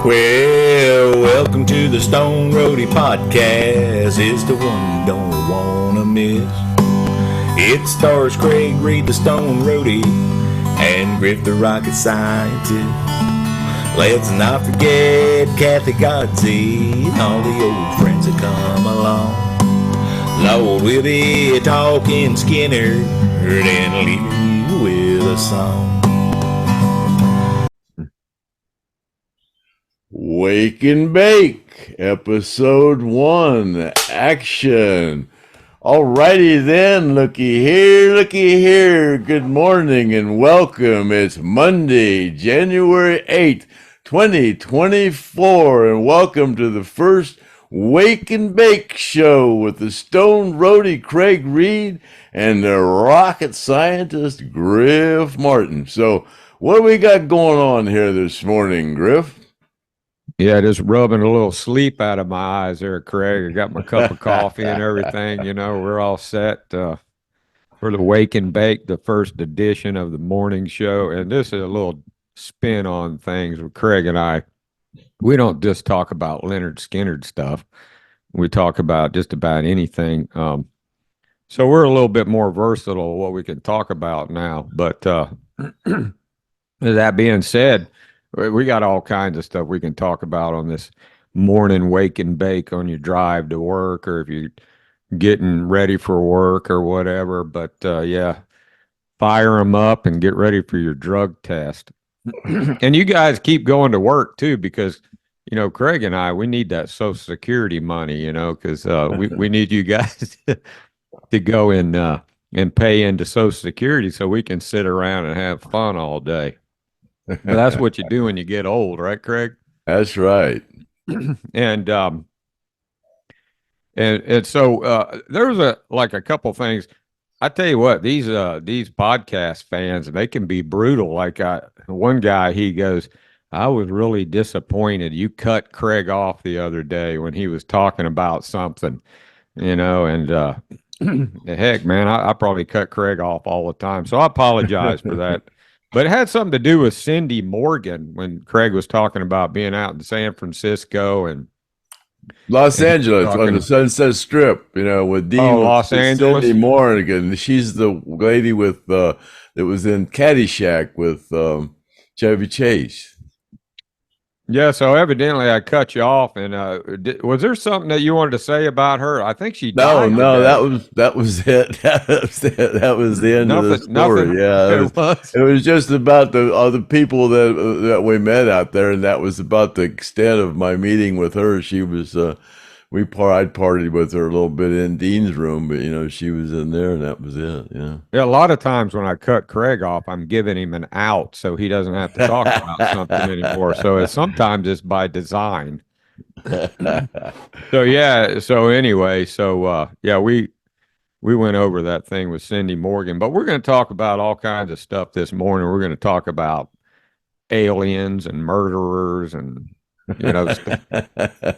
Well, welcome to the Stone Roadie podcast. It's the one you don't want to miss. It stars Craig Reed, the Stone Roadie, and Griff, the rocket scientist. Let's not forget Kathy Godsey and all the old friends that come along. Lord, we'll be talking Skynyrd and leaving you with a song. Wake and Bake, episode 1, action. Alrighty then, looky here. Good morning and welcome. It's Monday, January 8th, 2024, and welcome to the first Wake and Bake show with the Stone Roadie Craig Reed and the rocket scientist Griff Martin. So, what do we got going on here this morning, Griff? Yeah, just rubbing a little sleep out of my eyes there, Craig. I got my cup of coffee and everything. You know, we're all set for the Wake and Bake, the first edition of the morning show. And this is a little spin on things with Craig and I. We don't just talk about Lynyrd Skynyrd stuff. We talk about just about anything. So we're a little bit more versatile what we can talk about now. But that being said, we got all kinds of stuff we can talk about on this morning Wake and Bake on your drive to work, or if you're getting ready for work or whatever. But yeah, fire them up and get ready for your drug test. And you guys keep going to work too, because, you know, Craig and I, we need that Social Security money, you know, because we need you guys to go and pay into Social Security so we can sit around and have fun all day. Well, that's what you do when you get old, right, Craig? That's right. And so there was a couple things. I tell you what, these podcast fans, they can be brutal. Like one guy, he goes, "I was really disappointed. You cut Craig off the other day when he was talking about something, you know." And heck, man, I probably cut Craig off all the time, so I apologize for that. But it had something to do with Cindy Morgan when Craig was talking about being out in San Francisco and Los Angeles on the Sunset Strip, you know, with Dean. Los Angeles. Cindy Morgan. She's the lady with that was in Caddyshack with Chevy Chase. Yeah, so evidently I cut you off. And was there something that you wanted to say about her? I think she died. No, that was it. That was the end of the story. Yeah, it was just about the other people that we met out there, and that was about the extent of my meeting with her. She was I'd partied with her a little bit in Dean's room, but you know, she was in there, and that was it. Yeah. Yeah. A lot of times when I cut Craig off, I'm giving him an out so he doesn't have to talk about something anymore. So sometimes it's by design. So yeah. So anyway, yeah, we went over that thing with Cindy Morgan, but we're going to talk about all kinds of stuff this morning. We're going to talk about aliens and murderers and, you know,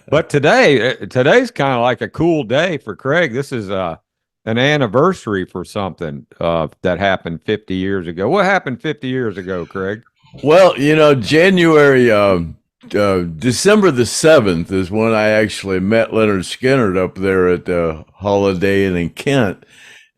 but today's kind of like a cool day for Craig. This is an anniversary for something that happened 50 years ago. What happened 50 years ago, Craig? Well, you know, December the 7th is when I actually met Lynyrd Skynyrd up there at the Holiday Inn in Kent,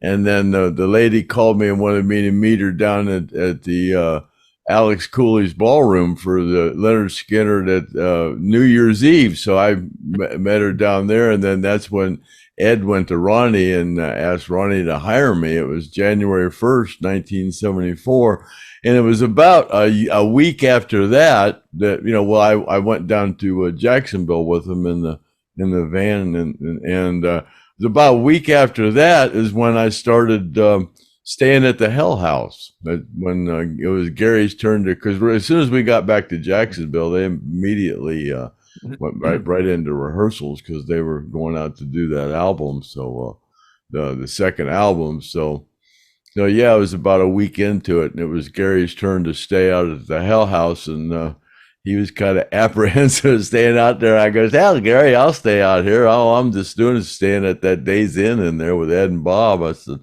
and then the lady called me and wanted me to meet her down at the Alex Cooley's ballroom for the Lynyrd Skynyrd at New Year's Eve. So I met her down there, and then that's when Ed went to Ronnie and asked Ronnie to hire me. It was January 1st, 1974. And it was about a week after that, you know, well, I went down to Jacksonville with him in the van, and it was about a week after that is when I started staying at the Hell House. When it was Gary's turn to, because as soon as we got back to Jacksonville, they immediately went right into rehearsals because they were going out to do that album. So the second album. So yeah, it was about a week into it, and it was Gary's turn to stay out at the Hell House, and he was kind of apprehensive of staying out there. I goes, "Hell, Gary, I'll stay out here. All I'm just doing is staying at that Days Inn in there with Ed and Bob." I said,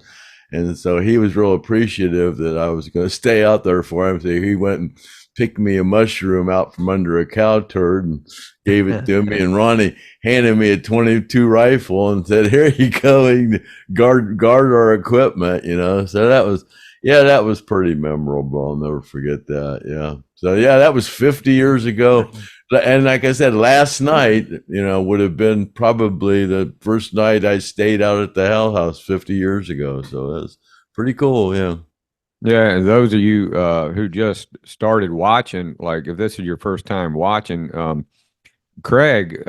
And so he was real appreciative that I was going to stay out there for him. So he went and picked me a mushroom out from under a cow turd and gave it to me. And Ronnie handed me a 22 rifle and said, "Here you go, and guard our equipment." So that was pretty memorable. I'll never forget that. Yeah. So yeah, that was 50 years ago. And like I said, last night, would have been probably the first night I stayed out at the Hell House 50 years ago. So that's pretty cool. Yeah. Yeah, and those of you who just started watching, like if this is your first time watching, Craig,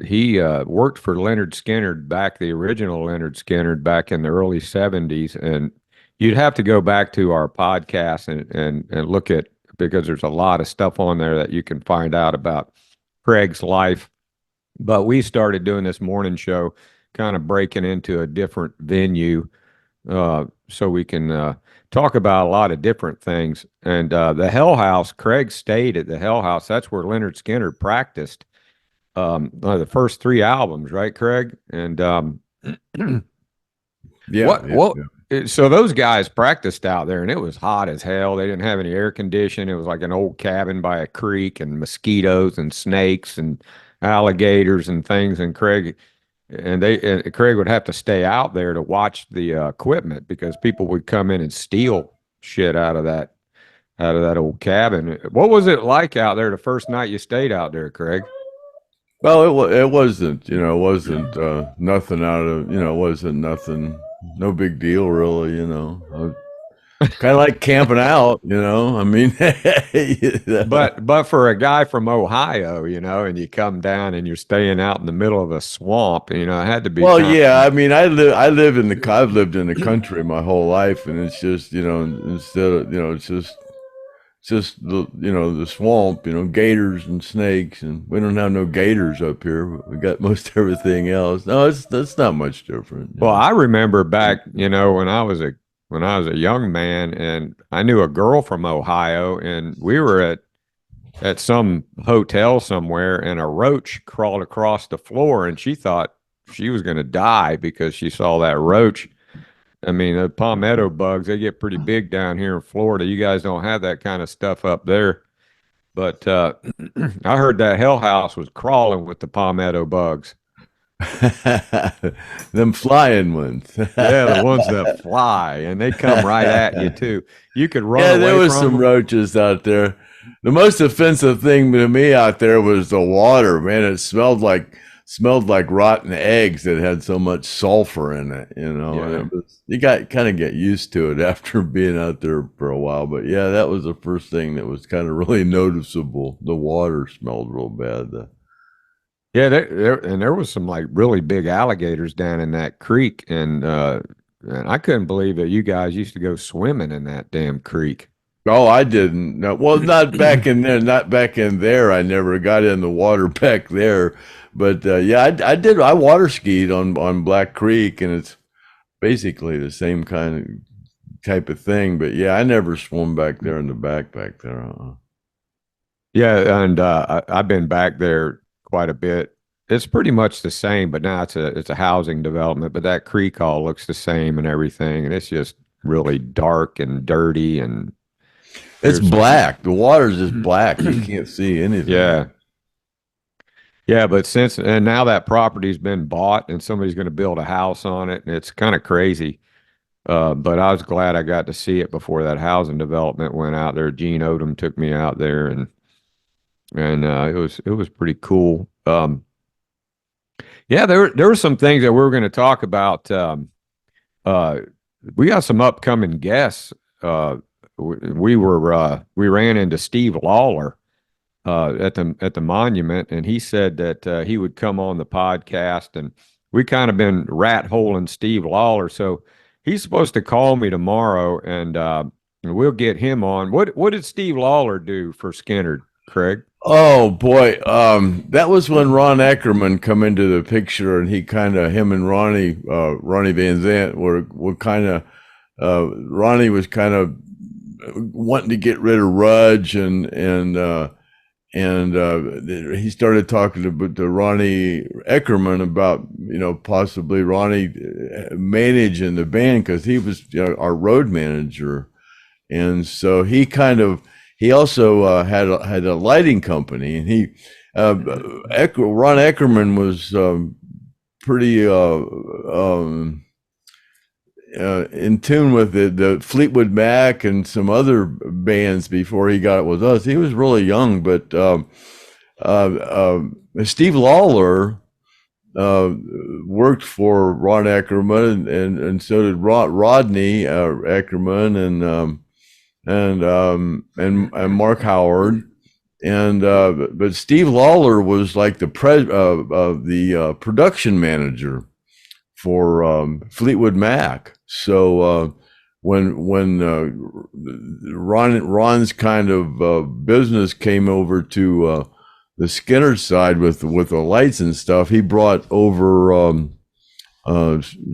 he worked for Lynyrd Skynyrd the original Lynyrd Skynyrd back in the early 70s. And you'd have to go back to our podcast and look at, because there's a lot of stuff on there that you can find out about Craig's life. But we started doing this morning show, kind of breaking into a different venue so we can talk about a lot of different things. And the Hell House, Craig stayed at the Hell House. That's where Lynyrd Skynyrd practiced the first 3 albums, right, Craig? And so those guys practiced out there, and it was hot as hell. They didn't have any air conditioning. It was like an old cabin by a creek, and mosquitoes and snakes and alligators and things. And Craig would have to stay out there to watch the equipment, because people would come in and steal shit out of that old cabin. What was it like out there the first night you stayed out there, Craig? Well, it wasn't, nothing out of, it wasn't nothing, no big deal really, kind of like camping out, I mean. But for a guy from Ohio, and you come down and you're staying out in the middle of a swamp, it had to be. Well, yeah, I mean, I've lived in the country my whole life, and it's just, instead of, it's just the swamp, gators and snakes, and we don't have no gators up here. We got most everything else. No, that's not much different. Well, I remember back, when I was a young man, and I knew a girl from Ohio, and we were at some hotel somewhere, and a roach crawled across the floor, and she thought she was going to die because she saw that roach. I mean, the palmetto bugs, they get pretty big down here in Florida. You guys don't have that kind of stuff up there. But I heard that Hell House was crawling with the palmetto bugs. Them flying ones. Yeah, the ones that fly, and they come right at you too. You could run away from them. Yeah, there was some roaches out there. The most offensive thing to me out there was the water, man. It smelled like rotten eggs that had so much sulfur in it, Yeah. You kind of get used to it after being out there for a while. But yeah, that was the first thing that was kind of really noticeable. The water smelled real bad. Yeah, there was some like really big alligators down in that creek, and I couldn't believe that you guys used to go swimming in that damn creek. Oh, I didn't. No, well, not back in there. Not back in there. I never got in the water back there. But yeah, I did. I water skied on Black Creek, and it's basically the same type of thing. But yeah, I never swum back there in the back there. Yeah, and I've been back there quite a bit. It's pretty much the same, but now it's a housing development. But that creek all looks the same and everything, and it's just really dark and dirty, and it's black. The water's just black. You can't see anything. Yeah. Yeah, but now that property's been bought, and somebody's going to build a house on it, and it's kind of crazy. But I was glad I got to see it before that housing development went out there. Gene Odom took me out there, and it was pretty cool. Yeah, there were some things that we were going to talk about. We got some upcoming guests. We ran into Steve Lawler at the monument, and he said that he would come on the podcast, and we kind of been rat holing Steve Lawler, so he's supposed to call me tomorrow, and we'll get him on. What did Steve Lawler do for Skynyrd, Craig? Oh boy, that was when Ron Eckerman come into the picture, and him and Ronnie Van Zant were kind of Ronnie was kind of wanting to get rid of Rudge, and he started talking to Ronnie Eckerman about, possibly Ronnie managing the band, because he was our road manager. And so he also had a lighting company, and Ron Eckerman was pretty in tune with the Fleetwood Mac and some other bands before he got with us. He was really young, but Steve Lawler worked for Ron Eckerman, and so did Rodney Eckerman and Mark Howard. And but Steve Lawler was like the production manager for Fleetwood Mac. So when Ron's kind of business came over to the Skynyrd side with the lights and stuff, he brought over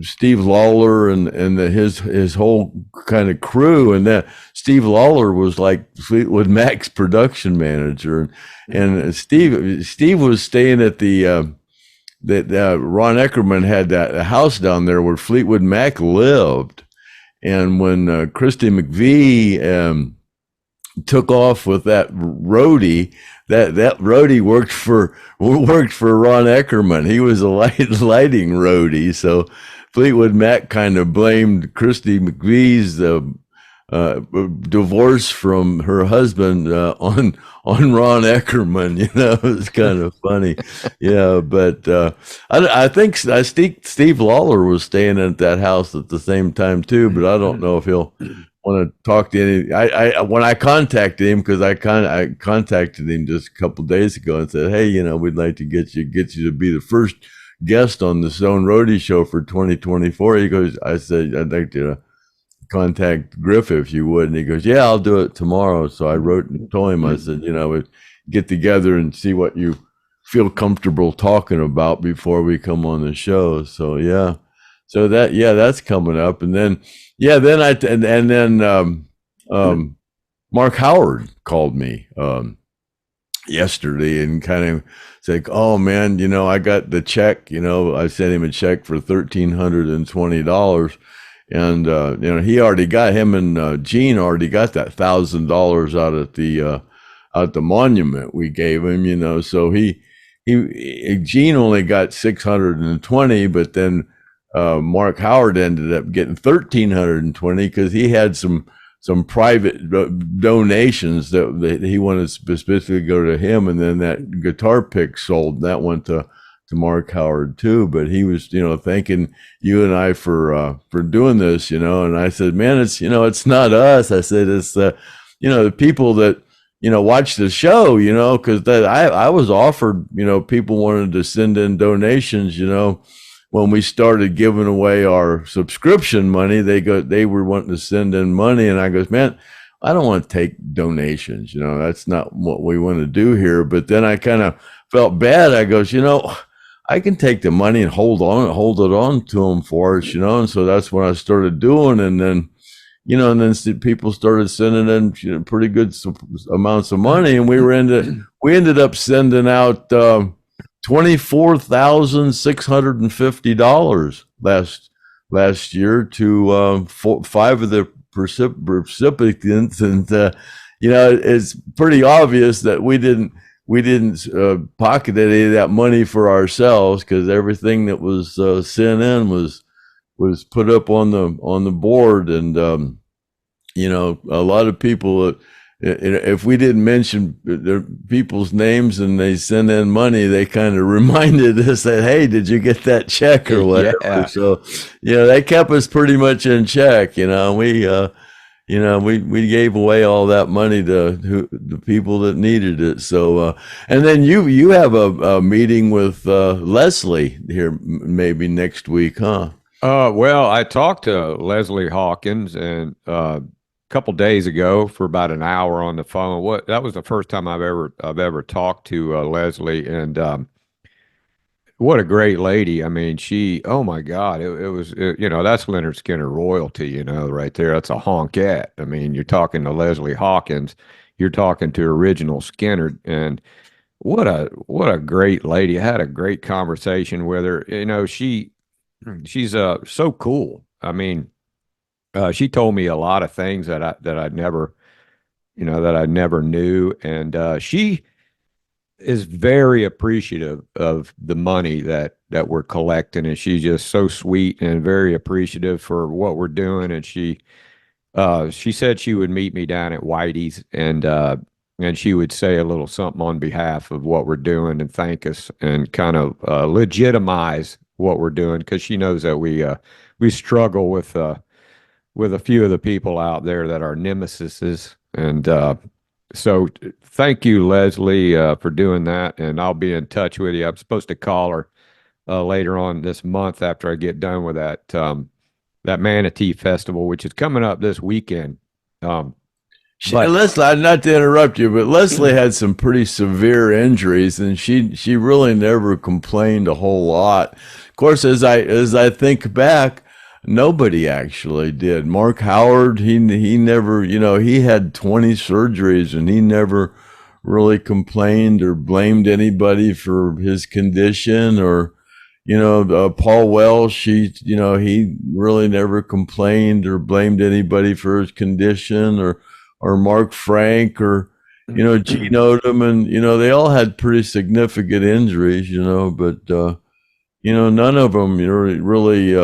Steve Lawler and his whole kind of crew, and that Steve Lawler was like Fleetwood Mac's production manager, and Steve was staying at the that Ron Eckerman had that house down there where Fleetwood Mac lived. And when Christy McVie took off with that roadie, that roadie worked for Ron Eckerman. He was a lighting roadie. So Fleetwood Mac kind of blamed Christy McVie's divorce from her husband on Ron Eckerman. It's kind of funny. Yeah, but I think Steve Lawler was staying at that house at the same time too, but I don't know if he'll want to talk to any. I when I contacted him, because I contacted him just a couple of days ago and said, hey, we'd like to get you to be the first guest on the Stone Roadie show for 2024. I said, I'd like to contact Griff if you would. And he goes, yeah, I'll do it tomorrow. So I wrote and told him, I said, we get together and see what you feel comfortable talking about before we come on the show. So yeah, so that's coming up. And then Mark Howard called me yesterday and kind of said, oh man, I got the check, I sent him a check for $1,320. And he already got, him and Gene already got that $1,000 out at the monument we gave him. So Gene only got 620, but then Mark Howard ended up getting 1,320 because he had some private donations that he wanted specifically to go to him, and then that guitar pick sold. That went to Mark Howard too, but he was, thanking you and I for doing this, and I said, man, it's, it's not us. I said, it's the people that, watch the show, cause I was offered, people wanted to send in donations, when we started giving away our subscription money, they were wanting to send in money. And I goes, man, I don't want to take donations. That's not what we want to do here. But then I kind of felt bad. I goes, I can take the money and hold it on to them for us, and so that's what I started doing. And then, people started sending in pretty good amounts of money, and we ended up sending out $24,650 last year to 5 of the recipients, and it's pretty obvious that we didn't pocket any of that money for ourselves, because everything that was sent in was put up on the board. And a lot of people, if we didn't mention their people's names and they send in money, they kind of reminded us that, hey, did you get that check or whatever? Yeah. So they kept us pretty much in check. We gave away all that money to the people that needed it. So, and then you have a meeting with Leslie here maybe next week, huh? Well, I talked to Leslie Hawkins and a couple days ago for about an hour on the phone. That was the first time I've ever talked to Leslie, and what a great lady. I mean, oh my God, it was, that's Lynyrd Skynyrd royalty, right there. That's a honkette. I mean, you're talking to Leslie Hawkins, you're talking to original Skynyrd, and what a great lady. I had a great conversation with her. You know, she's so cool. I mean, she told me a lot of things that I'd never, that I never knew, and she is very appreciative of the money that we're collecting, and she's just so sweet and very appreciative for what we're doing. And she said she would meet me down at Whitey's, and she would say a little something on behalf of what we're doing and thank us and kind of legitimize what we're doing, because she knows that we struggle with a few of the people out there that are nemesises. And so thank you, Leslie, for doing that. And I'll be in touch with you. I'm supposed to call her later on this month after I get done with that Manatee Festival, which is coming up this weekend. Leslie, not to interrupt you, but Leslie had some pretty severe injuries, and she really never complained a whole lot. Of course, as I think back, nobody actually did. Mark Howard, he never, he had 20 surgeries, and he never really complained or blamed anybody for his condition. Or Paul Welsh, he really never complained or blamed anybody for his condition. Or Mark Frank, or Gene Odom, and they all had pretty significant injuries, but none of them really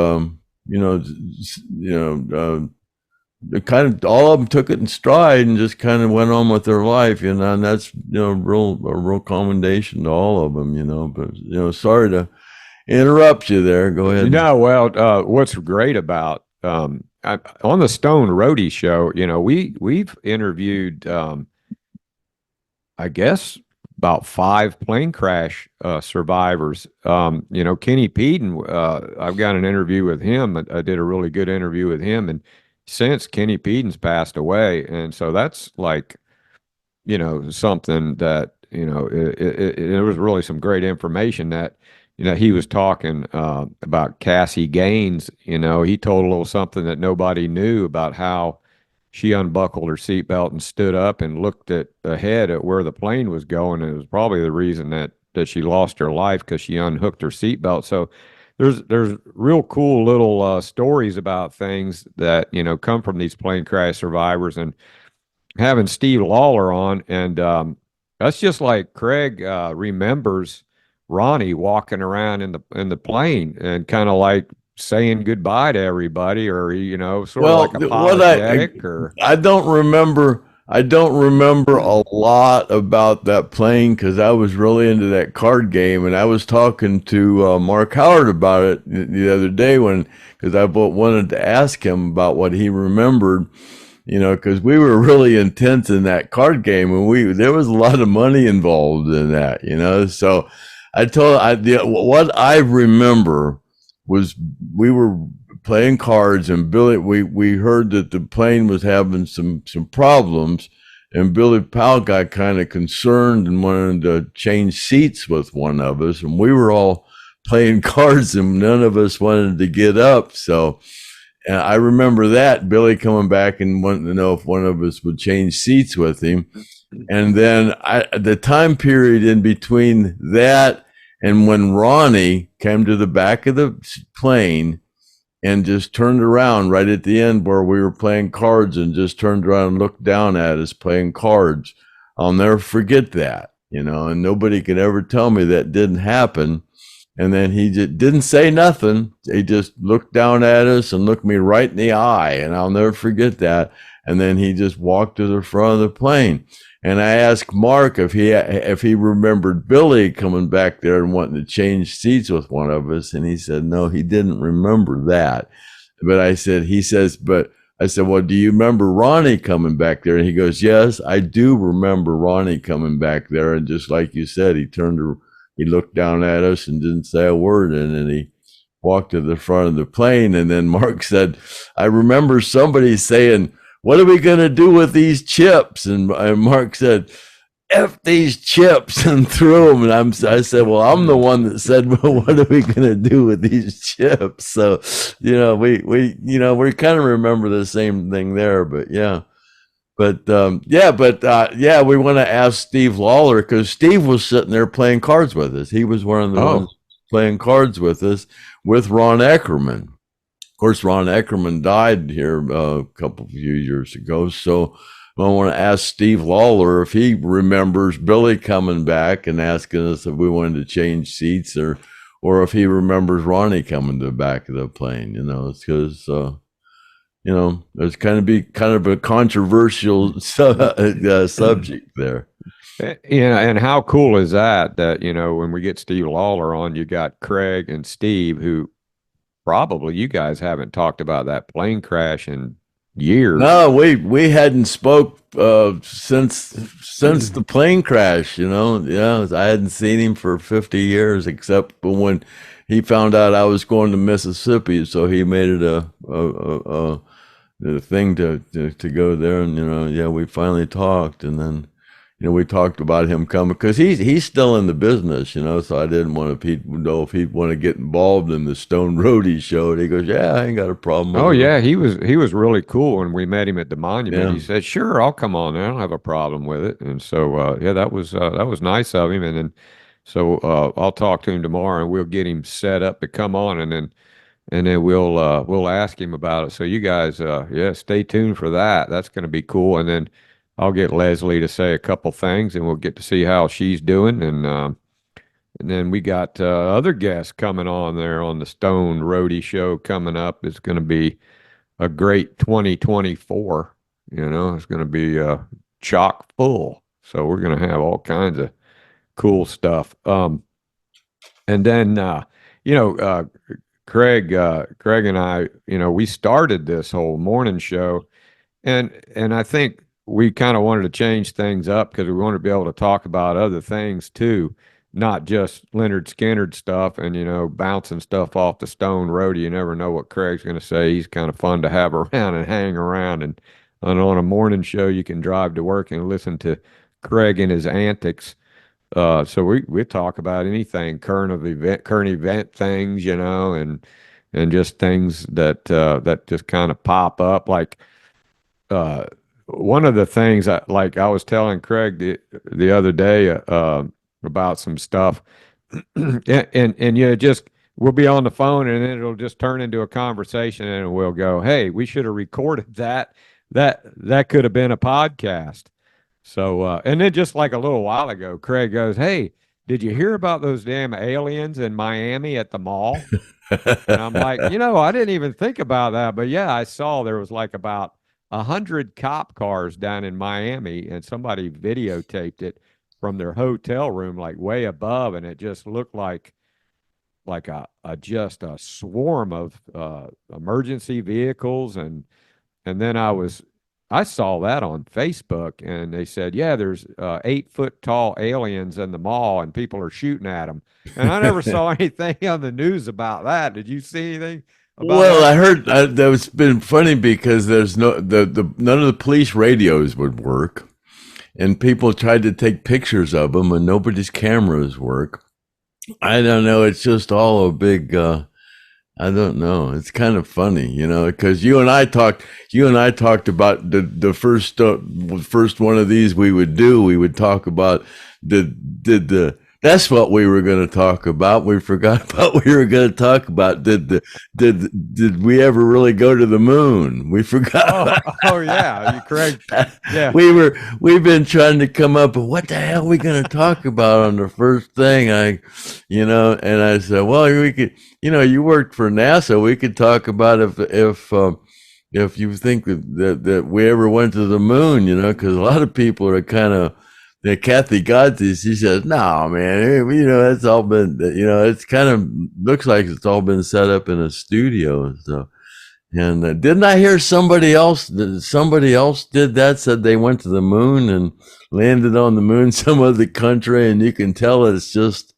kind of, all of them took it in stride and just kind of went on with their life, and that's a real commendation to all of them, but sorry to interrupt you there. Go ahead. No, well, what's great about on the Stone Roadie show, we've interviewed, I guess, about 5 plane crash survivors. Kenny Peden, I've got an interview with him. I did a really good interview with him, and since Kenny Peden's passed away, and so that's like, something that there was really some great information that. He was talking about Cassie Gaines. He told a little something that nobody knew about how she unbuckled her seatbelt and stood up and looked ahead at where the plane was going. And it was probably the reason that she lost her life, because she unhooked her seatbelt. So there's real cool little stories about things that, come from these plane crash survivors. And having Steve Lawler on, and that's just like Craig remembers Ronnie walking around in the plane and kind of like saying goodbye to everybody, or sort of like apologetic. I don't remember a lot about that plane, because I was really into that card game, and I was talking to Mark Howard about it the other day because I wanted to ask him about what he remembered. Because we were really intense in that card game, and there was a lot of money involved in that. So. What I remember was we were playing cards, and Billy, we heard that the plane was having some problems, and Billy Powell got kind of concerned and wanted to change seats with one of us, and we were all playing cards, and none of us wanted to get up. So I remember that Billy coming back and wanting to know if one of us would change seats with him. And then the time period in between that and when Ronnie came to the back of the plane and just turned around right at the end where we were playing cards, and just turned around and looked down at us playing cards, I'll never forget that, and nobody could ever tell me that didn't happen. And then he just didn't say nothing. He just looked down at us and looked me right in the eye, and I'll never forget that. And then he just walked to the front of the plane. And I asked Mark if he remembered Billy coming back there and wanting to change seats with one of us, and he said no, he didn't remember that. But I said, well, do you remember Ronnie coming back there? And he goes, yes, I do remember Ronnie coming back there. And just like you said, he looked down at us and didn't say a word, and then he walked to the front of the plane. And then Mark said, I remember somebody saying, what are we going to do with these chips? And Mark said, F these chips, and threw them. And I said, well, I'm the one that said, well, what are we going to do with these chips? So, we kind of remember the same thing there, but yeah. Yeah, we want to ask Steve Lawler because Steve was sitting there playing cards with us. He was one of the ones playing cards with us with Ron Eckerman. Of course, Ron Eckerman died here a few years ago. So I want to ask Steve Lawler if he remembers Billy coming back and asking us if we wanted to change seats, or if he remembers Ronnie coming to the back of the plane. It's because there's kind of a controversial subject there. And how cool is that? That when we get Steve Lawler on, you got Craig and Steve, who probably you guys haven't talked about that plane crash in years. No, we hadn't spoke since the plane crash. I hadn't seen him for 50 years, except when he found out I was going to Mississippi, so he made it a thing to go there, and we finally talked, and then we talked about him coming because he's still in the business, so I didn't want to know if he'd want to get involved in the Stone Roadie show. And he goes, "Yeah, I ain't got a problem with it." Yeah, he was really cool when we met him at the monument. He said, "Sure, I'll come on there. I don't have a problem with it." And so that was nice of him. And then so I'll talk to him tomorrow, and we'll get him set up to come on, and then we'll ask him about it. So you guys, stay tuned for that. That's going to be cool. And then I'll get Leslie to say a couple things, and we'll get to see how she's doing. And then we got other guests coming on there on the Stone Roadie show coming up. It's going to be a great 2024. It's going to be chock full. So we're going to have all kinds of cool stuff. And then Craig and I, we started this whole morning show, and I think we kind of wanted to change things up because we wanted to be able to talk about other things too, not just Lynyrd Skynyrd stuff and bouncing stuff off the Stone Roadie. You never know what Craig's going to say. He's kind of fun to have around and hang around, and on a morning show you can drive to work and listen to Craig and his antics. So we talk about anything, current event things, and just things that just kind of pop up. Like one of the things I was telling Craig the other day about some stuff, and just we'll be on the phone, and then it'll just turn into a conversation, and we'll go, "Hey, we should have recorded that. That could have been a podcast." So, and then just like a little while ago, Craig goes, "Hey, did you hear about those damn aliens in Miami at the mall?" And I'm like, I didn't even think about that. But yeah, I saw there was like about 100 cop cars down in Miami, and somebody videotaped it from their hotel room, like way above. And it just looked like just a swarm of emergency vehicles. And then I saw that on Facebook, and they said, "Yeah, there's 8-foot tall aliens in the mall, and people are shooting at them." And I never saw anything on the news about that. Did you see anything about that? I heard that's been funny because there's none of the police radios would work, and people tried to take pictures of them, and nobody's cameras work. I don't know. It's just all a big. I don't know. It's kind of funny, because you and I talked about the first one of these we would do. We would talk about that's what we were going to talk about. We forgot about what we were going to talk about. Did we ever really go to the moon? We forgot. Oh yeah, you correct. Yeah, we've been trying to come up with what the hell are we going to talk about on the first thing. And I said, well, we could. You worked for NASA. We could talk about if you think that we ever went to the moon. Because a lot of people are kind of. Kathy Godsey, she says, "No, man, it's all been, it's kind of looks like it's all been set up in a studio." So, and didn't I hear somebody else did that? Said they went to the moon and landed on the moon, some other country, and you can tell it's just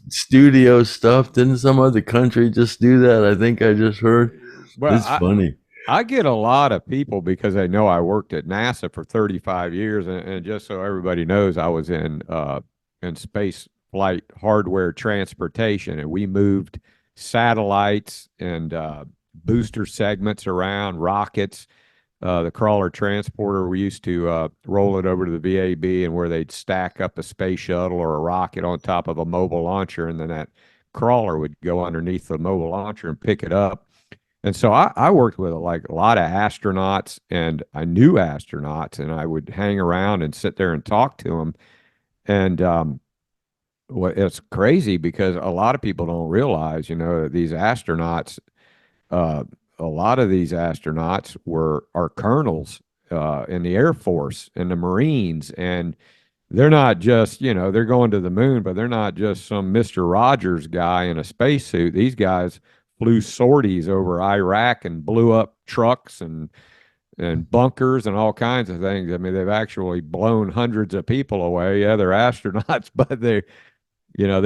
studio stuff. Didn't some other country just do that? I think I just heard. Well, it's funny. I get a lot of people because they know I worked at NASA for 35 years, and just so everybody knows, I was in space flight hardware transportation, and we moved satellites and booster segments around, rockets, the crawler transporter. We used to roll it over to the VAB, and where they'd stack up a space shuttle or a rocket on top of a mobile launcher, and then that crawler would go underneath the mobile launcher and pick it up. And so I worked with like a lot of astronauts, and I knew astronauts, and I would hang around and sit there and talk to them. And it's crazy because a lot of people don't realize, that these astronauts, uh, a lot of these astronauts are colonels in the Air Force and the Marines, and they're not just, they're going to the moon, but they're not just some Mister Rogers guy in a spacesuit. These guys flew sorties over Iraq and blew up trucks and bunkers and all kinds of things. I mean, they've actually blown hundreds of people away. Yeah, they're astronauts, but they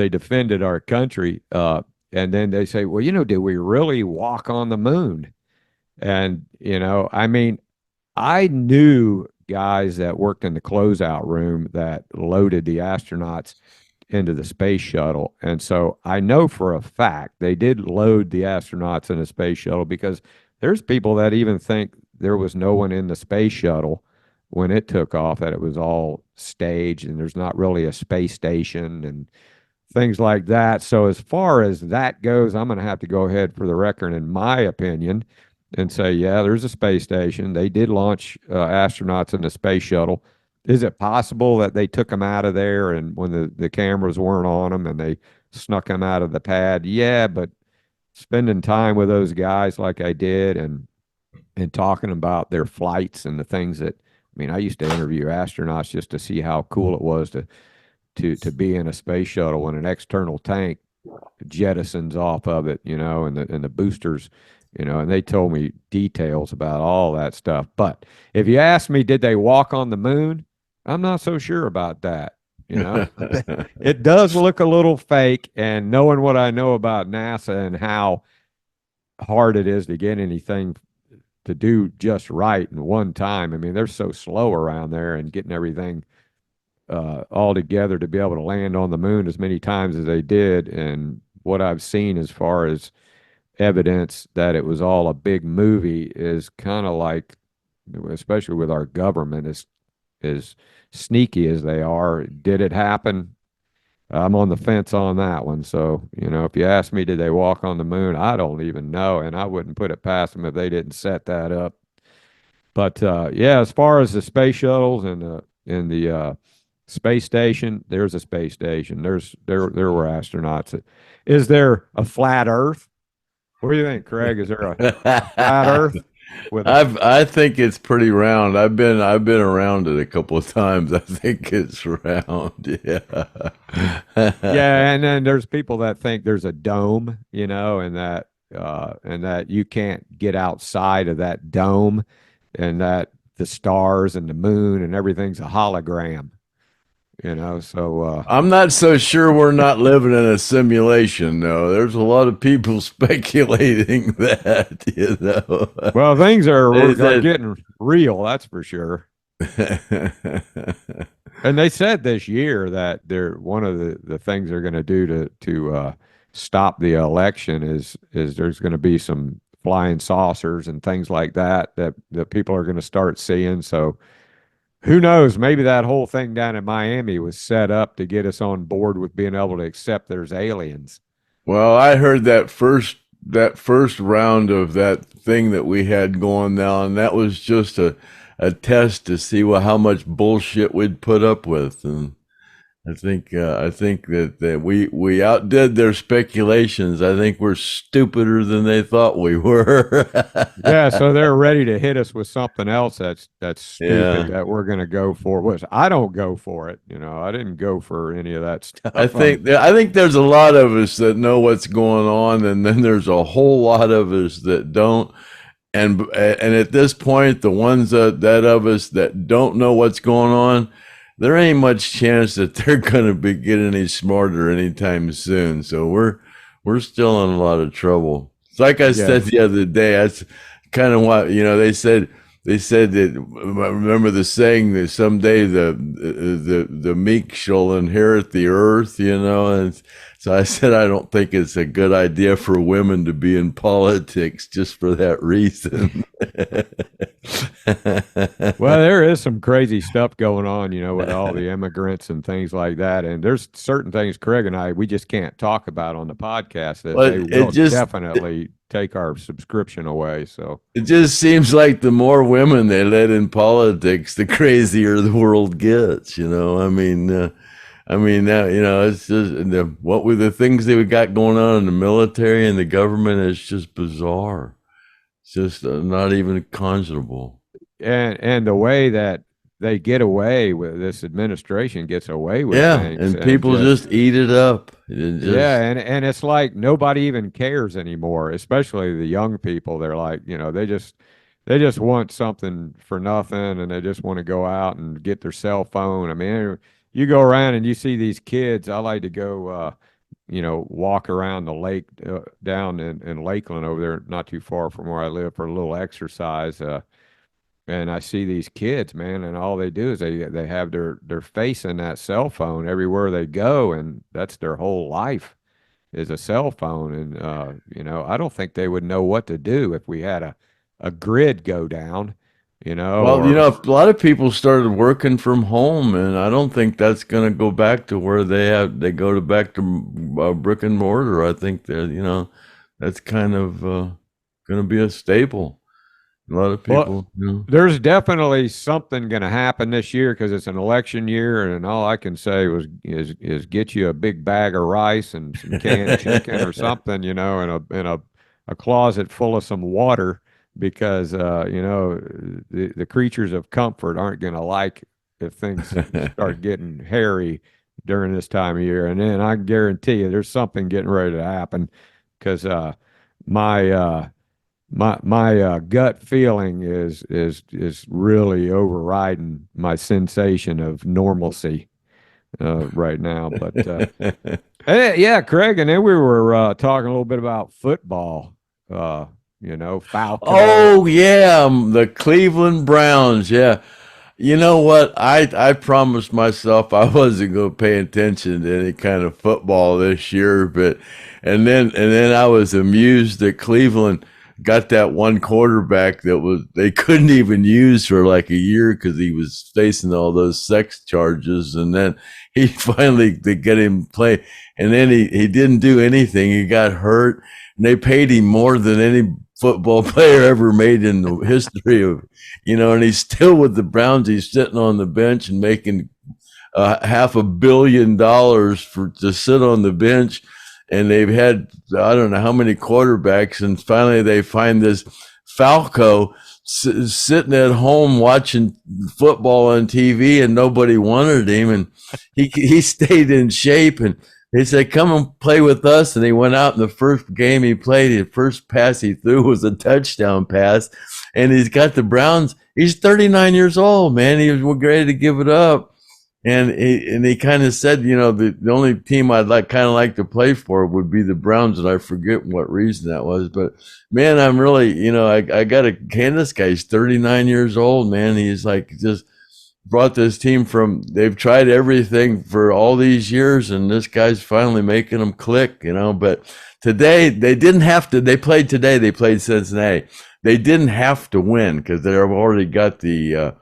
defended our country. And then they say, well, did we really walk on the moon? And, I mean, I knew guys that worked in the closeout room that loaded the astronauts into the space shuttle. And so I know for a fact they did load the astronauts in the space shuttle, because there's people that even think there was no one in the space shuttle when it took off, that it was all staged and there's not really a space station and things like that. So as far as that goes, I'm going to have to go ahead for the record, in my opinion, and say, yeah, there's a space station. They did launch astronauts in the space shuttle. Is it possible that they took them out of there and when the cameras weren't on them and they snuck them out of the pad? Yeah, but spending time with those guys like I did and talking about their flights and the things that, I mean, I used to interview astronauts just to see how cool it was to be in a space shuttle when an external tank jettisons off of it, and the boosters, and they told me details about all that stuff. But if you ask me, did they walk on the moon? I'm not so sure about that. It does look a little fake, and knowing what I know about NASA and how hard it is to get anything to do just right in one time. I mean, they're so slow around there, and getting everything all together to be able to land on the moon as many times as they did. And what I've seen as far as evidence that it was all a big movie is kind of like, especially with our government, as sneaky as they are. Did it happen? I'm on the fence on that one. So, if you ask me, did they walk on the moon? I don't even know. And I wouldn't put it past them if they didn't set that up. But yeah, as far as the space shuttles and the space station, there's a space station. There were astronauts. Is there a flat Earth? What do you think, Craig? Is there a flat Earth? I think it's pretty round. I've been around it a couple of times. I think it's round. Yeah. Yeah, and then there's people that think there's a dome, and that you can't get outside of that dome, and that the stars and the moon and everything's a hologram. So I'm not so sure we're not living in a simulation, though. There's a lot of people speculating that, Well, things are getting real, that's for sure. And they said this year that one of the things they're going to do to stop the election is there's going to be some flying saucers and things like that people are going to start seeing. So who knows? Maybe that whole thing down in Miami was set up to get us on board with being able to accept there's aliens. Well, I heard that first round of that thing that we had going now, and that was just a test to see how much bullshit we'd put up with. And I think that we outdid their speculations. I think we're stupider than they thought we were. Yeah, so they're ready to hit us with something else that's stupid that we're going to go for. Which I don't go for it. I didn't go for any of that stuff. I think there's a lot of us that know what's going on, and then there's a whole lot of us that don't. And at this point, the ones that of us that don't know what's going on, there ain't much chance that they're going to be getting any smarter anytime soon. So we're still in a lot of trouble. It's like I said the other day. That's kind of what they said. They said that, I remember the saying that someday the meek shall inherit the earth. And So I said, I don't think it's a good idea for women to be in politics just for that reason. Well, there is some crazy stuff going on, with all the immigrants and things like that. And there's certain things Craig and we just can't talk about on the podcast that they will definitely take our subscription away. So it just seems like the more women they let in politics, the crazier the world gets. I mean, it's just what were the things that we got going on in the military and the government is just bizarre. It's just not even conscionable. And the way that they get away with, this administration gets away with things, and people just eat it up. And it's like nobody even cares anymore, especially the young people. They're like, they just want something for nothing, and they just want to go out and get their cell phone. I mean, you go around and you see these kids. I like to go walk around the lake down in Lakeland over there, not too far from where I live, for a little exercise. And I see these kids, man, and all they do is they have their face in that cell phone everywhere they go, and that's their whole life is a cell phone. And I don't think they would know what to do if we had a grid go down. Well, a lot of people started working from home, and I don't think that's going to go back to where they go back to brick and mortar. I think that that's kind of going to be a staple. A lot of people. Well, there's definitely something going to happen this year because it's an election year, and all I can say is get you a big bag of rice and some canned chicken or something, in a closet full of some water. Because the creatures of comfort aren't going to like if things start getting hairy during this time of year. And then I guarantee you there's something getting ready to happen because my gut feeling is really overriding my sensation of normalcy right now. But yeah, Craig, and then we were talking a little bit about football. Falcon. Oh yeah, the Cleveland Browns. Yeah, you know what? I promised myself I wasn't going to pay attention to any kind of football this year, and then I was amused that Cleveland got that one quarterback that they couldn't even use for like a year because he was facing all those sex charges, and then they get him play, and then he didn't do anything. He got hurt, and they paid him more than any football player ever made in the history of, and he's still with the Browns. He's sitting on the bench and making $500 million to sit on the bench. And they've had, I don't know how many quarterbacks. And finally they find this Falco sitting at home watching football on TV, and nobody wanted him. And he stayed in shape, and they said, come and play with us. And he went out in the first game he played. The first pass he threw was a touchdown pass. And he's got the Browns. He's 39 years old, man. He was ready to give it up. And he kind of said, the only team I'd like to play for would be the Browns. And I forget what reason that was. But, man, I'm really, I got to hand this guy. He's 39 years old, man. He's like just brought this team they've tried everything for all these years, and this guy's finally making them click, but today they didn't have to. They played Cincinnati. They didn't have to win because they've already got the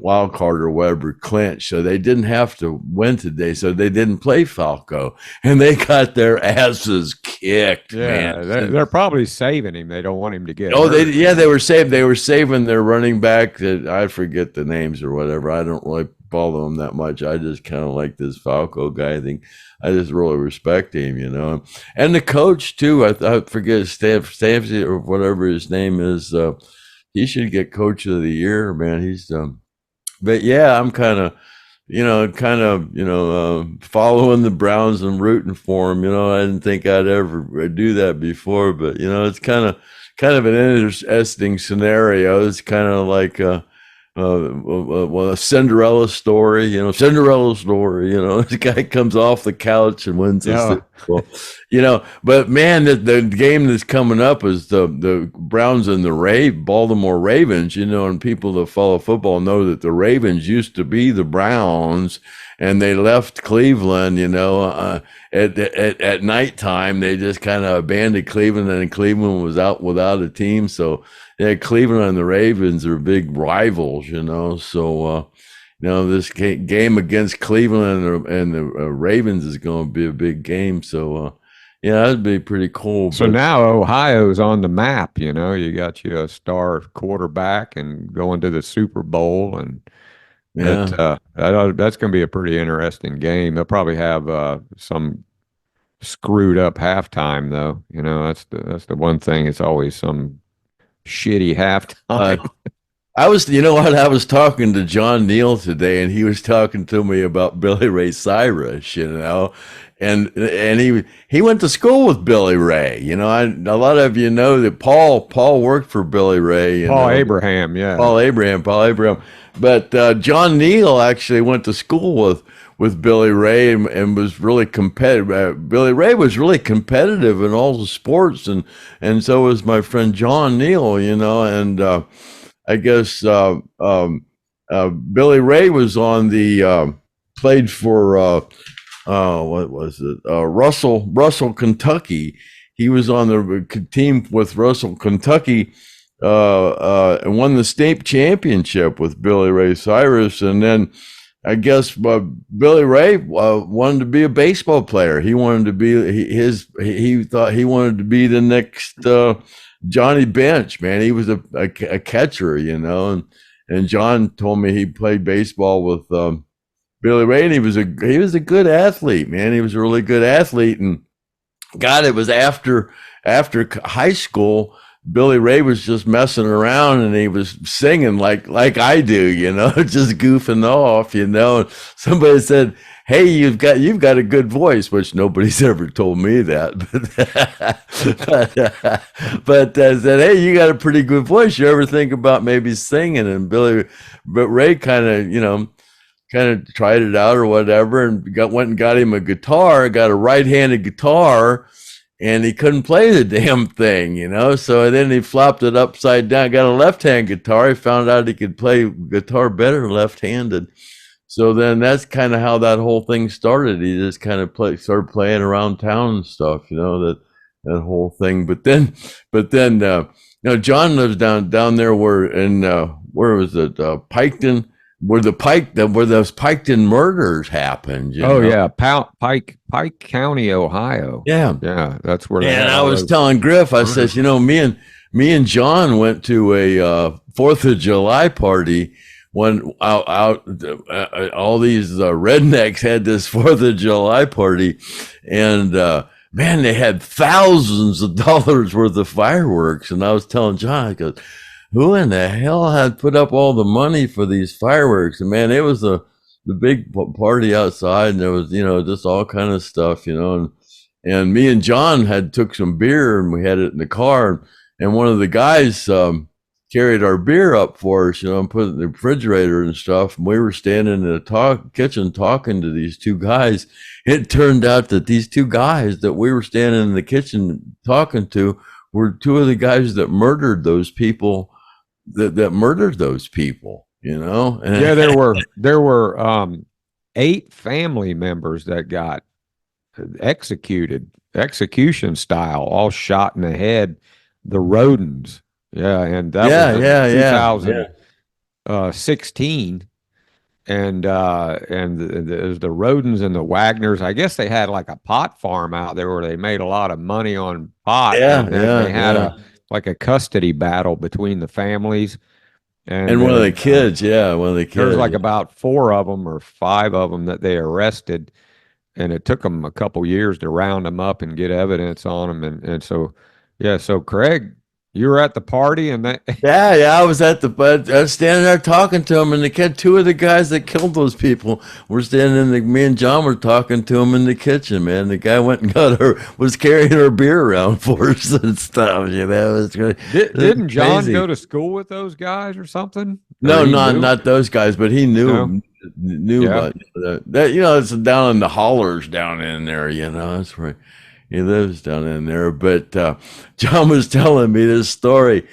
wild card or whatever clinched, so they didn't have to win today, so they didn't play Falco, and they got their asses kicked. Yeah, man. They're probably saving him. They don't want him to get hurt. They were saving their running back. I forget the names or whatever. I don't really follow them that much. I just kind of like this Falco guy. I think I just really respect him, and the coach too. I forget Stamsy or whatever his name is. He should get coach of the year, man. He's but yeah, I'm kind of following the Browns and rooting for them. I didn't think I'd ever do that before, but it's kind of an interesting scenario. It's kind of like a Cinderella story, the guy comes off the couch and wins the Super Bowl, but man, the game that's coming up is the Browns and the Baltimore Ravens, and people that follow football know that the Ravens used to be the Browns, and they left Cleveland, at nighttime. They just kind of abandoned Cleveland, and Cleveland was out without a team. So, yeah, Cleveland and the Ravens are big rivals, So, this game against Cleveland and the Ravens is going to be a big game. So, that'd be pretty cool. So now Ohio's on the map. You got you a star quarterback and going to the Super Bowl, and that's going to be a pretty interesting game. They'll probably have some screwed up halftime, though. That's the one thing. It's always some shitty halftime. I was talking to John Neal today, and he was talking to me about Billy Ray Cyrus, and he went to school with Billy Ray. A lot of you know that Paul worked for Billy Ray. Paul Abraham. But John Neal actually went to school with Billy Ray and was really competitive. Billy Ray was really competitive in all the sports, and so was my friend John Neal, and I guess Billy Ray was on the played for what was it? Russell, Kentucky. He was on the team with Russell, Kentucky, and won the state championship with Billy Ray Cyrus. And then I guess Billy Ray wanted to be a baseball player. He wanted to be he thought he wanted to be the next Johnny Bench, man. He was a catcher, and John told me he played baseball with Billy Ray, and he was a good athlete, man. He was a really good athlete, and God, it was after high school. Billy Ray was just messing around, and he was singing like I do, just goofing off, And somebody said, "Hey, you've got a good voice," which nobody's ever told me that, but said, "Hey, you got a pretty good voice. You ever think about maybe singing?" And Ray kind of tried it out or whatever, and went and got him a guitar, got a right-handed guitar. And he couldn't play the damn thing, So then he flopped it upside down, got a left-hand guitar. He found out he could play guitar better left-handed. So then that's kind of how that whole thing started. He just kind of started playing around town and stuff, that whole thing. But then, John lives down there where was it? Piketon, where those Piketon murders happened. Yeah, Pike County, Ohio. Yeah, that's where. And I was telling Griff, I says, me and John went to a 4th of July party when all these rednecks had this 4th of July party, and man, they had thousands of dollars worth of fireworks. And I was telling John, I go, who in the hell had put up all the money for these fireworks? And man, it was the big party outside, and there was, just all kind of stuff, and me and John took some beer, and we had it in the car, and one of the guys carried our beer up for us, and put it in the refrigerator and stuff. And we were standing in the kitchen talking to these two guys. It turned out that these two guys that we were standing in the kitchen talking to were two of the guys that murdered those people. That murdered those people, And yeah, there were 8 family members that got execution style, all shot in the head. The Roadies, and that was 2016, and there's the Roadies and the Wagners. I guess they had like a pot farm out there where they made a lot of money on pot. They had a custody battle between the families, and one of the kids. There was like about 4 of them or 5 of them that they arrested, and it took them a couple years to round them up and get evidence on them, and so Craig, you were at the party, and that I was I was standing there talking to him, and the kid, 2 of the guys that killed those people were standing me and John were talking to him in the kitchen, man. The guy went and was carrying her beer around for us and stuff, It was great. Didn't John go to school with those guys or something? No, he not knew? not those guys, but he No? knew Yeah. about that. You know, it's down in the hollers down in there. You know, that's where he lives down in there. But John was telling me this story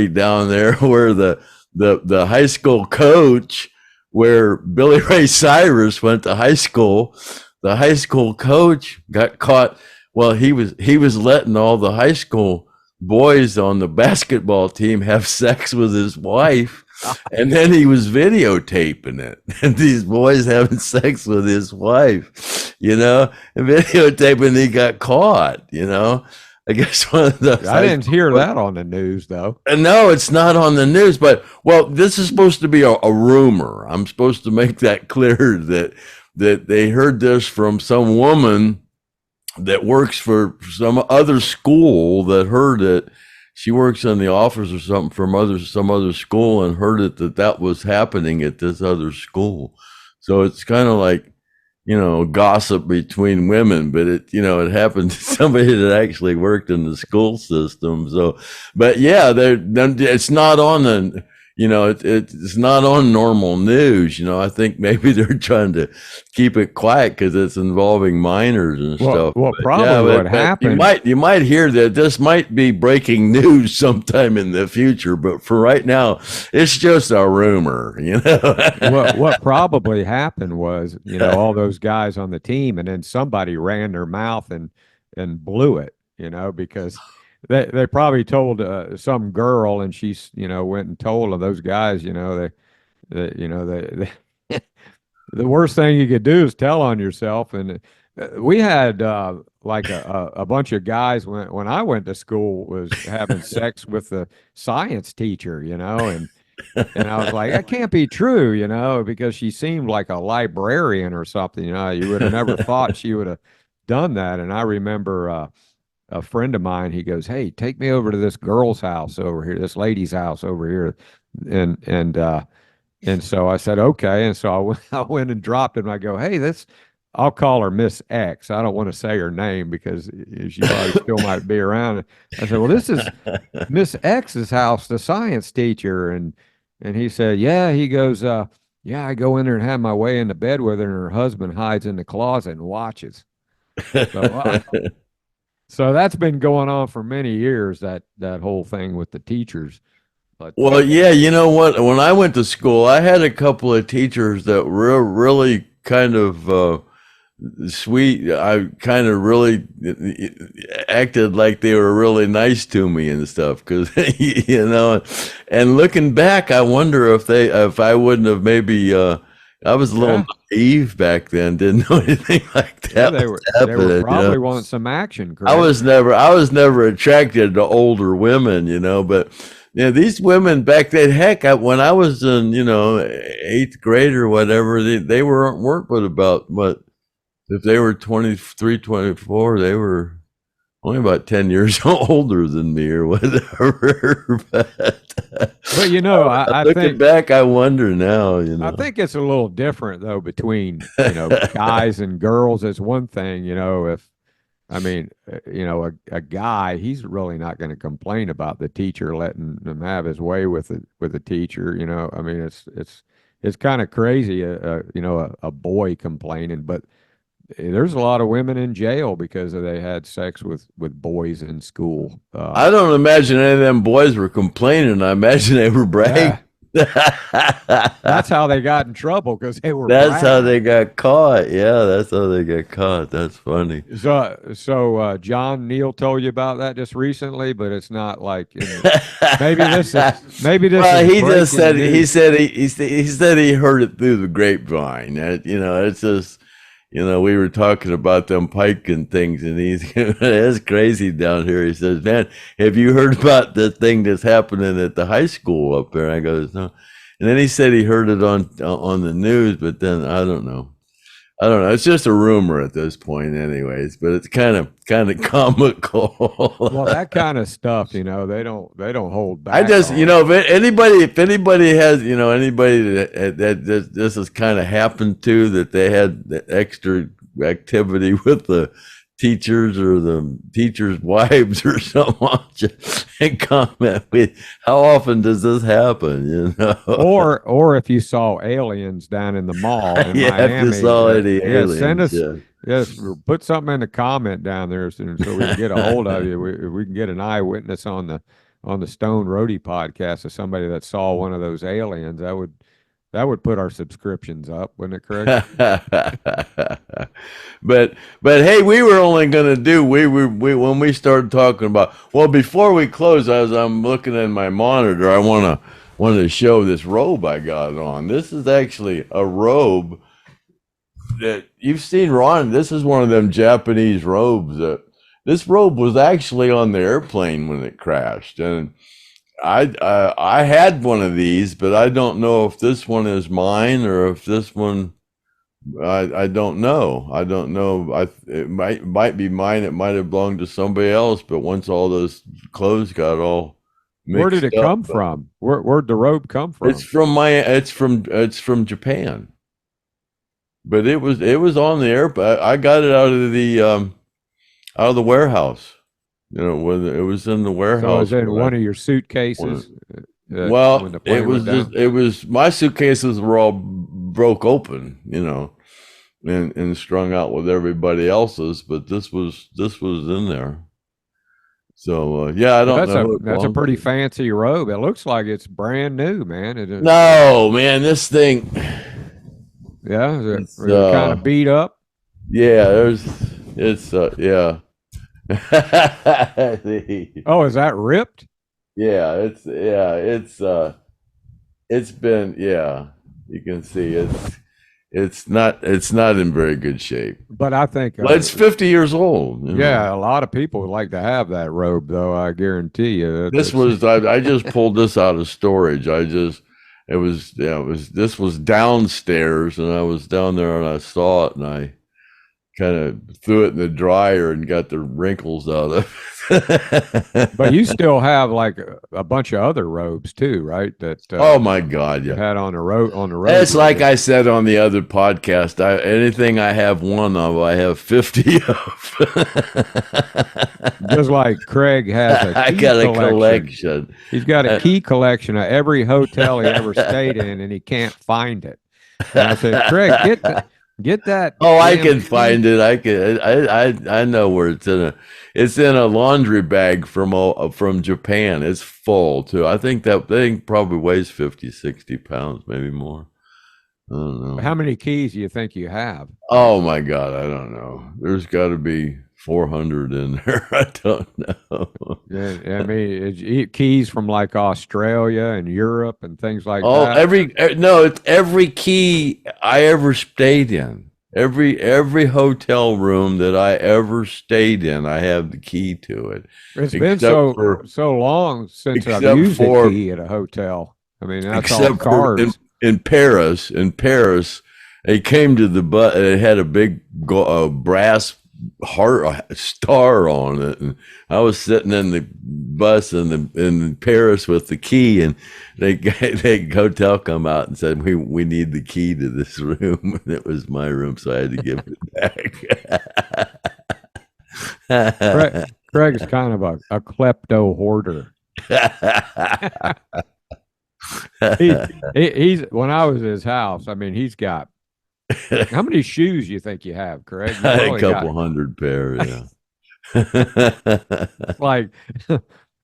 down there where the high school coach, where Billy Ray Cyrus went to high school, the high school coach got caught. Well, he was letting all the high school boys on the basketball team have sex with his wife, and then he was videotaping it. And these boys having sex with his wife, you know, and videotaping. He got caught, you know. I guess one of the I didn't hear that on the news, though. and no, it's not on the news, but well, this is supposed to be a rumor. I'm supposed to make that clear that they heard this from some woman that works for some other school that heard it. She works in the office or something from some other school and heard it that was happening at this other school. So it's kind of like, you know, gossip between women, but it happened to somebody that actually worked in the school system. So, but yeah, it's not on the, it's not on normal news. You know, I think maybe they're trying to keep it quiet because it's involving minors and stuff. Well, But probably what happened. You might hear that this might be breaking news sometime in the future, but for right now, it's just a rumor. You know, What probably happened was, all those guys on the team, and then somebody ran their mouth and blew it, because they probably told some girl, and she's went and told those guys, they the worst thing you could do is tell on yourself. And we had like a bunch of guys when I went to school was having sex with the science teacher, and I was like, that can't be true, because she seemed like a librarian or something. You would have never thought she would have done that. And I remember a friend of mine, he goes, "Hey, take me over to this girl's house over here, this lady's house over here." And so I said, okay. And so I went and dropped it. And I go, "Hey, I'll call her Miss X. I don't want to say her name because she probably still might be around." I said, "Well, this is Miss X's house, the science teacher." And he said, "Yeah." He goes, "Yeah, I go in there and have my way into bed with her, and her husband hides in the closet and watches." So that's been going on for many years, that whole thing with the teachers. But well, yeah, you know what? When I went to school, I had a couple of teachers that were really kind of sweet. I kind of really acted like they were really nice to me and stuff, because and looking back, I wonder if I wouldn't have maybe. I was a little naive back then, didn't know anything like that. Yeah, they were probably wanting some action. Correct? I was never attracted to older women, but these women back then, heck, when I was in, eighth grade or whatever, they weren't but about if they were 23, 24, they were only about 10 years older than me or whatever. But I looking think back, I wonder now, I think it's a little different though between guys and girls. Is one thing, a guy, he's really not going to complain about the teacher letting him have his way with the teacher. It's kind of crazy, a boy complaining, but there's a lot of women in jail because they had sex with boys in school. I don't imagine any of them boys were complaining. I imagine they were bragging. That's how they got in trouble, because they were. That's how they got caught. Yeah, that's how they got caught. That's funny. So John Neal told you about that just recently, but it's not like maybe this is. Well, he just said he said he heard it through the grapevine. It's just. We were talking about them piking things, and it's crazy down here. He says, "Man, have you heard about the thing that's happening at the high school up there?" And I goes, "No." And then he said he heard it on the news, but then I don't know. It's just a rumor at this point, anyways. But it's kind of comical. Well, that kind of stuff, they don't hold back. I just, if anybody has, anybody that this has kind of happened to, that they had the extra activity with the teachers or the teachers' wives or someone and comment with, how often does this happen? You know, or if you saw aliens down in the mall in Miami, if you saw any aliens, send us. Yes, put something in the comment down there so we can get a hold of you. We can get an eyewitness on the Stone Roadie podcast of somebody that saw one of those aliens. That would put our subscriptions up, wouldn't it, Craig? but hey, we were only going to do we when we started talking about, well, before we close, as I'm looking at my monitor, I wanted to show this robe I got on. This is actually a robe that you've seen, Ron. This is one of them Japanese robes. This robe was actually on the airplane when it crashed, and I had one of these, but I don't know if this one is mine or if this one. I don't know. I don't know. It might be mine. It might have belonged to somebody else. But once all those clothes got all mixed where did it up, come from? Where'd the robe come from? It's from Japan. But it was on the airplane. I got it out of the warehouse. You know, when it was in the warehouse. So it was in one of your suitcases. Well, it was my suitcases were all broke open, you know, and strung out with everybody else's, but this was in there. So yeah, I don't know. That's a pretty fancy robe. It looks like it's brand new, man. No, man, this thing. Yeah, is it kind of beat up? Yeah, yeah. Oh, is that ripped? Yeah, it's been, yeah, you can see it's not in very good shape. But I think it's 50 years old. Yeah, a lot of people would like to have that robe, though. I guarantee you. This was I just pulled this out of storage. This was downstairs, and I was down there and I saw it, and I kind of threw it in the dryer and got the wrinkles out of it. But you still have like a bunch of other robes too, right? That oh my God, yeah. You had on the road. It's like I said on the other podcast. Anything I have one of, I have 50 of. Just like Craig has I got a collection. He's got a key collection of every hotel he ever stayed in, and he can't find it. And I said, Craig, get that. Oh, I can find it. I know where it's in. It's in a laundry bag from Japan. It's full too. I think that thing probably weighs 50, 60 pounds, maybe more. I don't know. How many keys do you think you have? Oh my God, I don't know. There's got to be 400 in there. I don't know. Yeah, I mean, it's keys from like Australia and Europe and things like that. Oh, it's every key I ever stayed in. Every hotel room that I ever stayed in, I have the key to it. It's been so long since I've used a key at a hotel. I mean, that's all cards. In Paris, it came to the bus. It had a big brass heart star on it, and I was sitting in the bus in Paris with the key, and the hotel come out and said we need the key to this room, and it was my room, so I had to give it back. Craig's kind of a klepto hoarder. He's when I was at his house, I mean, he's got. How many shoes do you think you have, Craig? A couple hundred pair, yeah. Like,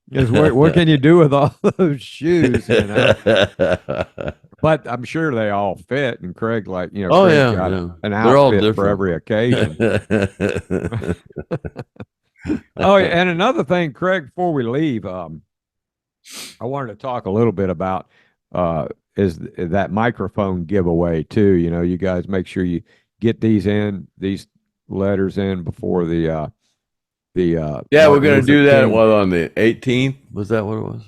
what can you do with all those shoes? You know? But I'm sure they all fit. And Craig, like, you know, Craig's got an outfit for every occasion. Oh, and another thing, Craig, before we leave, I wanted to talk a little bit about is that microphone giveaway too. You know, you guys make sure you get these letters in before the yeah, we're going to do that on the 18th. Was that what it was?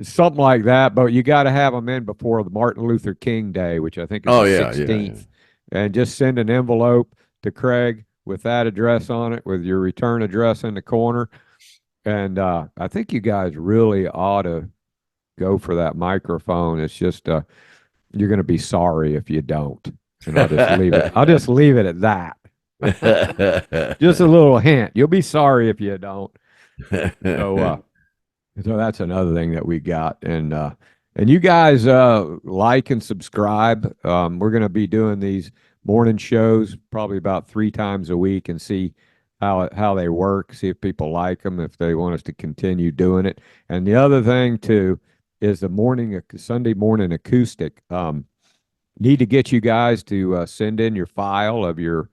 Something like that, but you got to have them in before the Martin Luther King Day, which I think is the 16th. Yeah. And just send an envelope to Craig with that address on it, with your return address in the corner. And I think you guys really ought to go for that microphone. It's just you're going to be sorry if you don't. And I'll just leave it at that. Just a little hint. You'll be sorry if you don't. So that's another thing that we got. And you guys like and subscribe. We're going to be doing these morning shows probably about 3 times a week and see how they work, see if people like them, if they want us to continue doing it. And the other thing too is the Sunday morning acoustic. Need to get you guys to send in your file of your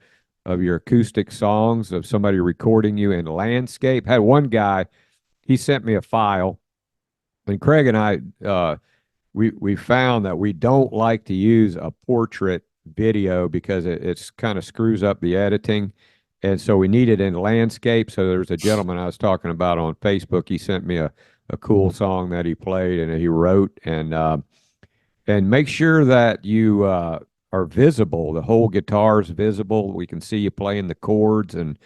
acoustic songs of somebody recording you in landscape. Had one guy, he sent me a file, and Craig and I we found that we don't like to use a portrait video because it's kind of screws up the editing. And so we need it in landscape. So there's a gentleman I was talking about on Facebook. He sent me a cool song that he played and he wrote. And make sure that you are visible. The whole guitar is visible. We can see you playing the chords and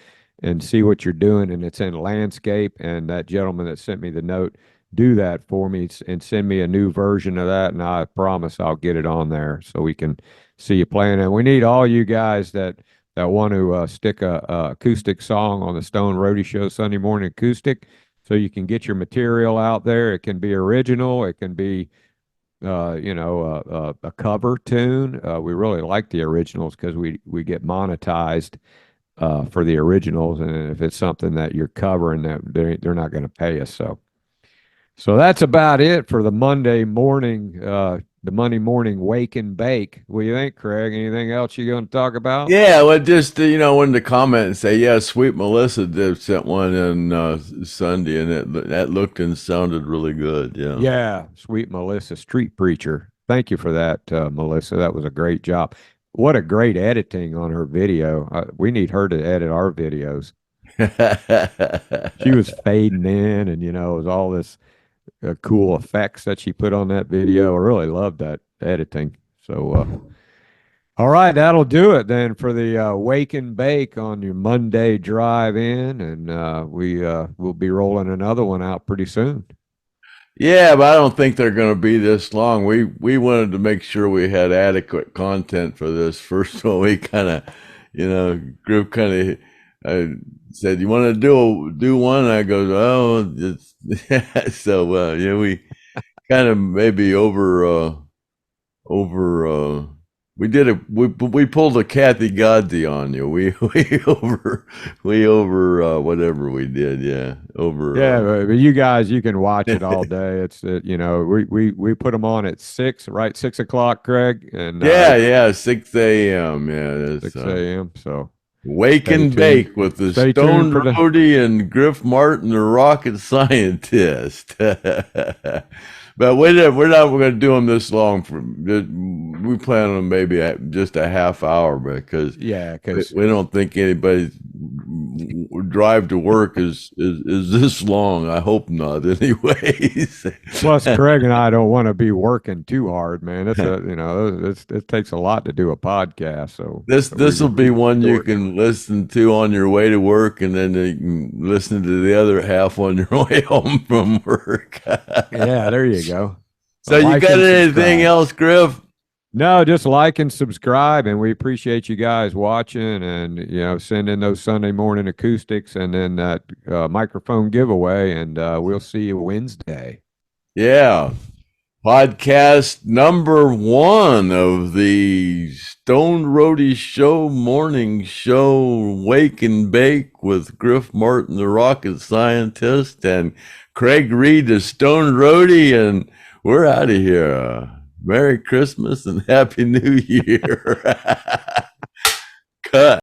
see what you're doing. And it's in landscape. And that gentleman that sent me the note, do that for me and send me a new version of that. And I promise I'll get it on there so we can see you playing. And we need all you guys that want to stick a acoustic song on the Stone Roadie Show Sunday morning acoustic, so you can get your material out there. It can be original. It can be, a cover tune. We really like the originals because we get monetized for the originals. And if it's something that you're covering, that they're not going to pay us. So that's about it for the Monday morning wake and bake. What do you think, Craig? Anything else you're going to talk about? Yeah, well, just wanted to comment and say, yeah, Sweet Melissa sent one in Sunday, and that looked and sounded really good. Yeah, yeah, Sweet Melissa, Street Preacher. Thank you for that, Melissa. That was a great job. What a great editing on her video. We need her to edit our videos. She was fading in, and it was all this cool effects that she put on that video. I really loved that editing. So, all right, that'll do it then for the wake and bake on your Monday drive in, and we'll be rolling another one out pretty soon. Yeah, but I don't think they're going to be this long. We wanted to make sure we had adequate content for this first one. We kind of, Griff kind of said, "You want to do one?" And I go, "Oh, it's so we kind of maybe we pulled a Kathy Godsey on you. We over whatever we did. Yeah, over. Yeah, but you guys, you can watch it all day. It's we put them on at 6, right? 6 o'clock, Craig. And 6 a.m. Yeah, 6 a.m. So. Wake and bake with the Stone Roadie and Griff Martin, the rocket scientist. But we're not going to do them this long. We plan on maybe just a half hour because we don't think anybody's drive to work is this long. I hope not. Anyways. Plus, Craig and I don't want to be working too hard, man. It takes a lot to do a podcast. So this will be one you can listen to on your way to work, and then you can listen to the other half on your way home from work. Yeah, there you go. So you got anything else, Griff? No, just like and subscribe, and we appreciate you guys watching, and send in those Sunday morning acoustics, and then that microphone giveaway, and we'll see you Wednesday. Yeah, podcast number 1 of the Stone Roadie Show morning show, Wake and Bake with Griff Martin, the rocket scientist, and Craig Reed, the Stone Roadie, and we're out of here. Merry Christmas and Happy New Year. Cut.